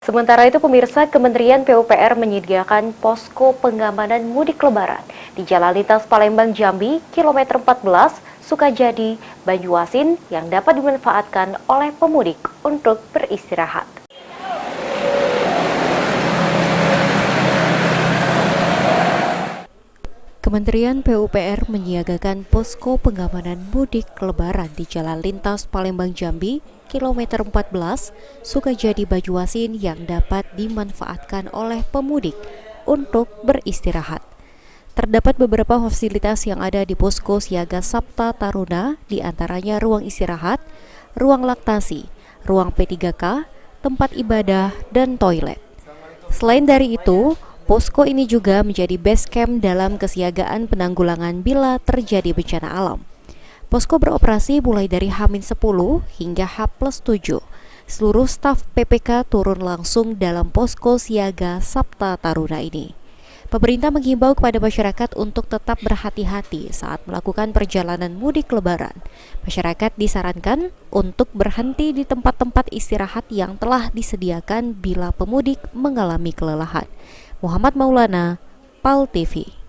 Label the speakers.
Speaker 1: Sementara itu, pemirsa, Kementerian PUPR menyediakan posko pengamanan mudik Lebaran di Jalan Lintas Palembang Jambi, kilometer 14, Sukajadi, Banyuasin yang dapat dimanfaatkan oleh pemudik untuk beristirahat. Kementerian PUPR menyiagakan posko pengamanan mudik Lebaran di Jalan Lintas Palembang Jambi, kilometer 14, Sukajadi Banyuasin yang dapat dimanfaatkan oleh pemudik untuk beristirahat. Terdapat beberapa fasilitas yang ada di posko siaga Sabta Taruna, diantaranya ruang istirahat, ruang laktasi, ruang P3K, tempat ibadah, dan toilet. Selain dari itu, posko ini juga menjadi base camp dalam kesiagaan penanggulangan bila terjadi bencana alam. Posko beroperasi mulai dari H-10 hingga H+7. Seluruh staf PPK turun langsung dalam posko siaga Sabta Taruna ini. Pemerintah menghimbau kepada masyarakat untuk tetap berhati-hati saat melakukan perjalanan mudik Lebaran. Masyarakat disarankan untuk berhenti di tempat-tempat istirahat yang telah disediakan bila pemudik mengalami kelelahan. Muhammad Maulana, PAL TV.